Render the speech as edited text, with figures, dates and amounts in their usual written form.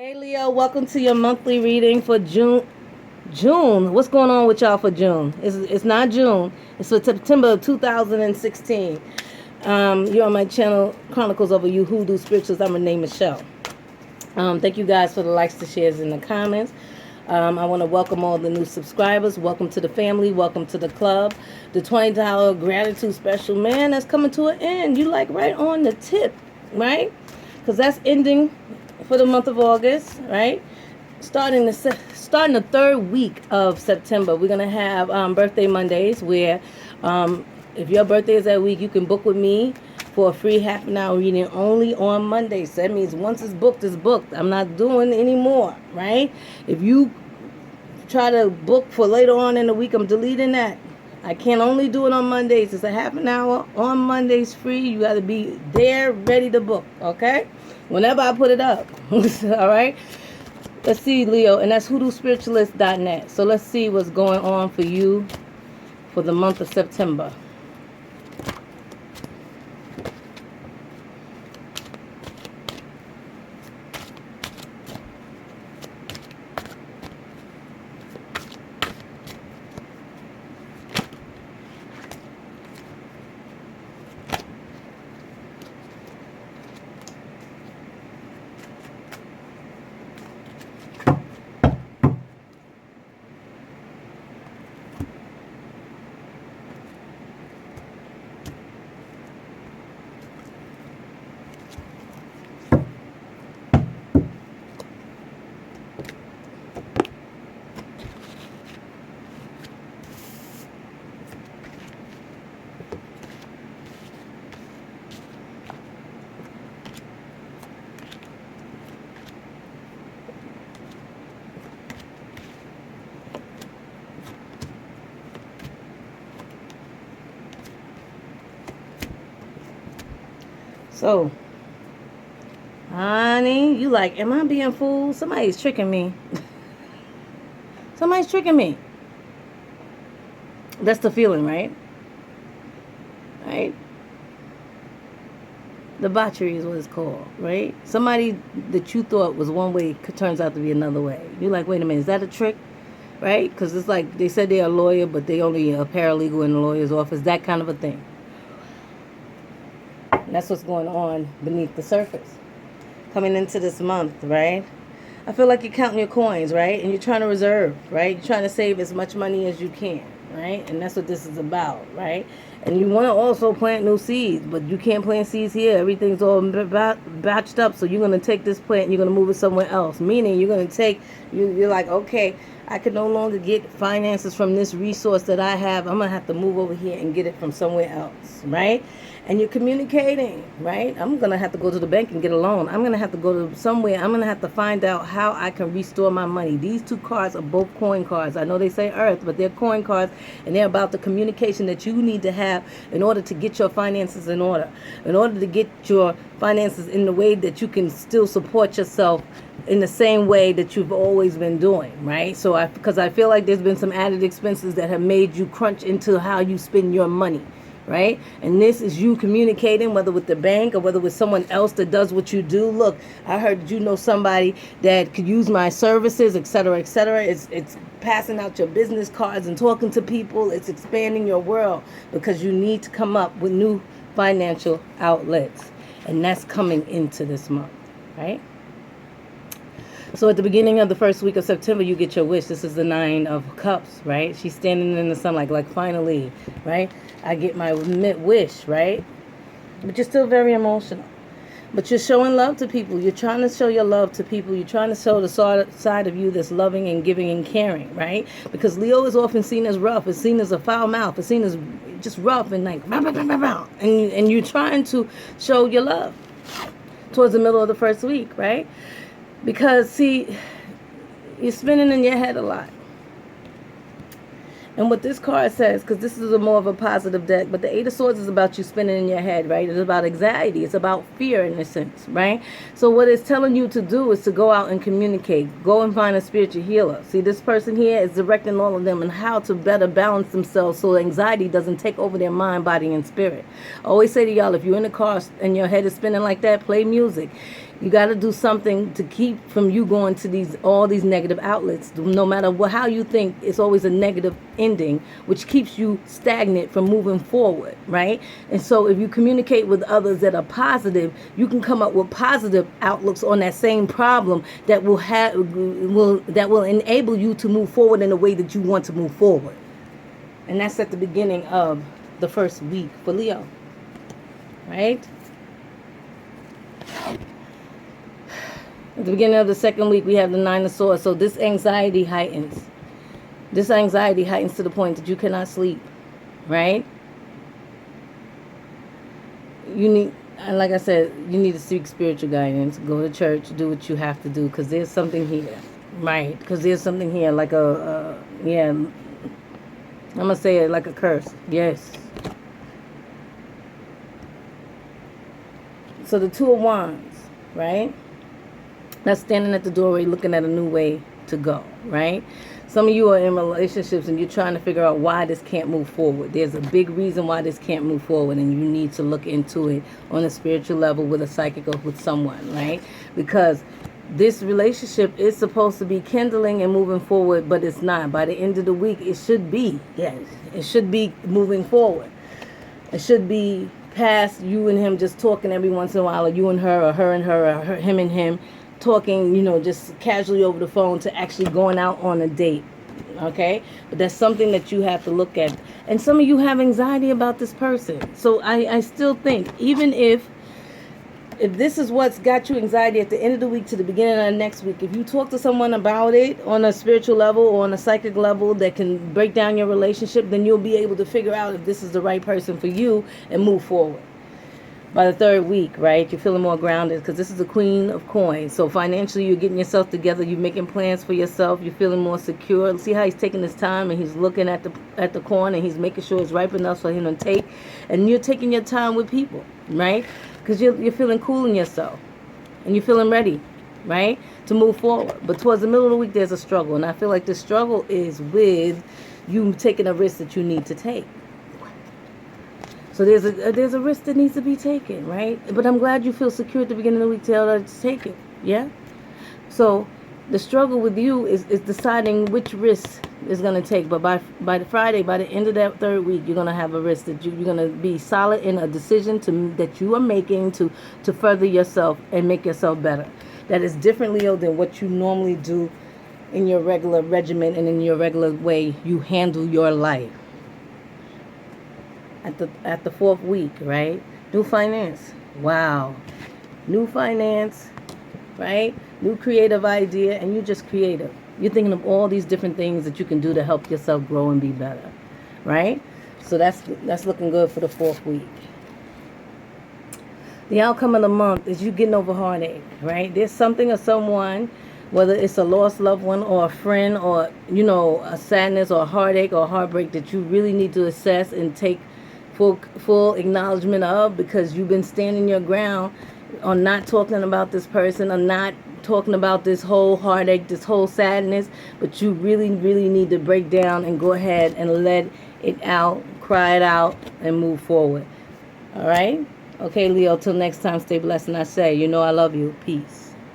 Hey Leo, welcome to your monthly reading for June. What's going on with y'all for June? It's not June. It's for September of 2016. You're on my channel, Chronicles of a Hoodoo Spirituals. I'm Renee Michelle. Thank you guys for the likes, the shares, and the comments. I want to welcome all the new subscribers. Welcome to the family. Welcome to the club. The $20 gratitude special, man, that's coming to an end. You like right on the tip, right? Because that's ending for the month of August, right? Starting the third week of September, we're gonna have birthday Mondays, where if your birthday is that week, you can book with me for a free half an hour reading only on Mondays. So that means once it's booked, it's booked. I'm not doing any more, right? If you try to book for later on in the week, I'm deleting that. I can't only do it on Mondays. It's a half an hour on Mondays free. You got to be there ready to book, okay? Whenever I put it up. All right? Let's see, Leo, and that's hoodoospiritualist.net. So let's see what's going on for you for the month of September. So, honey, you like, am I being fooled? Somebody's tricking me. Somebody's tricking me. That's the feeling, right? Right? Debauchery is what it's called, right? Somebody that you thought was one way turns out to be another way. You're like, wait a minute, is that a trick? Right? Because it's like they said they're a lawyer, but they only a paralegal in the lawyer's office. That kind of a thing. And that's what's going on beneath the surface. Coming into this month, right? I feel like you're counting your coins, right? And you're trying to reserve, right? You're trying to save as much money as you can, right? And that's what this is about, right? And you want to also plant new seeds, but you can't plant seeds here. Everything's all batched up, so you're going to take this plant and you're going to move it somewhere else. Meaning you're going to take, you're like, okay, I can no longer get finances from this resource that I have. I'm going to have to move over here and get it from somewhere else, right? And you're communicating, right? I'm going to have to go to the bank and get a loan. I'm going to have to go to somewhere. I'm going to have to find out how I can restore my money. These two cards are both coin cards. I know they say earth, but they're coin cards, and they're about the communication that you need to have in order to get your finances in order, in order to get your finances in the way that you can still support yourself in the same way that you've always been doing, right? So because I feel like there's been some added expenses that have made you crunch into how you spend your money, right? And this is you communicating, whether with the bank or whether with someone else that does what you do. Look, I heard that you know somebody that could use my services, etc., etc. It's passing out your business cards and talking to people. It's expanding your world because you need to come up with new financial outlets, and that's coming into this month, right? So at the beginning of the first week of September, you get your wish. This is the 9 of Cups, right? She's standing in the sun like finally, right? I get my wish, right? But you're still very emotional. But you're showing love to people. You're trying to show your love to people. You're trying to show the side of you that's loving and giving and caring, right? Because Leo is often seen as rough. It's seen as a foul mouth. It's seen as just rough and like, and you're trying to show your love towards the middle of the first week, right? Because, see, you're spinning in your head a lot. And what this card says, because this is more of a positive deck, but the Eight of Swords is about you spinning in your head, right? It's about anxiety. It's about fear in a sense, right? So what it's telling you to do is to go out and communicate. Go and find a spiritual healer. See, this person here is directing all of them on how to better balance themselves so anxiety doesn't take over their mind, body, and spirit. I always say to y'all, if you're in the car and your head is spinning like that, play music. You got to do something to keep from you going to all these negative outlets. No matter how you think, it's always a negative ending, which keeps you stagnant from moving forward, right? And so if you communicate with others that are positive, you can come up with positive outlooks on that same problem that will enable you to move forward in the way that you want to move forward. And that's at the beginning of the first week for Leo, right? At the beginning of the second week, we have the Nine of Swords. So this anxiety heightens. This anxiety heightens to the point that you cannot sleep, right? You need, like I said, you need to seek spiritual guidance. Go to church, do what you have to do, because there's something here, right? Because there's something here, like yeah, I'm going to say it like a curse. Yes. So the Two of Wands, right? That's standing at the doorway looking at a new way to go, right? Some of you are in relationships and you're trying to figure out why this can't move forward. There's a big reason why this can't move forward, and you need to look into it on a spiritual level with a psychic or with someone, right? Because this relationship is supposed to be kindling and moving forward, but it's not. By the end of the week, it should be. Yes, it should be moving forward. It should be past you and him just talking every once in a while, or you and her, or her and her, or him and him, talking, just casually over the phone, to actually going out on a date, okay? But that's something that you have to look at. And some of you have anxiety about this person. So I still think, even if this is what's got you anxiety at the end of the week to the beginning of the next week, if you talk to someone about it on a spiritual level or on a psychic level that can break down your relationship, then you'll be able to figure out if this is the right person for you and move forward. By the third week, right, you're feeling more grounded, because this is the Queen of Coins. So financially, you're getting yourself together. You're making plans for yourself. You're feeling more secure. See how he's taking his time and he's looking at the corn and he's making sure it's ripe enough for him to take. And you're taking your time with people, right? Because you're feeling cool in yourself and you're feeling ready, right, to move forward. But towards the middle of the week, there's a struggle. And I feel like the struggle is with you taking a risk that you need to take. So there's a risk that needs to be taken, right? But I'm glad you feel secure at the beginning of the week to take it, yeah? So the struggle with you is deciding which risk is going to take. But by the Friday, by the end of that third week, you're going to have a risk that you're going to be solid in a decision that you are making to further yourself and make yourself better. That is different, Leo, than what you normally do in your regular regimen and in your regular way you handle your life. At the fourth week, right? New finance. Wow. New finance, right? New creative idea, and you're just creative. You're thinking of all these different things that you can do to help yourself grow and be better, right? So that's looking good for the fourth week. The outcome of the month is you getting over heartache, right? There's something or someone, whether it's a lost loved one or a friend or, a sadness or a heartache or a heartbreak, that you really need to assess and take full acknowledgement of, because you've been standing your ground on not talking about this person, or not talking about this whole heartache, this whole sadness. But you really, really need to break down and go ahead and let it out, cry it out, and move forward. All right? Okay, Leo, till next time, stay blessed. And I say, I love you. Peace.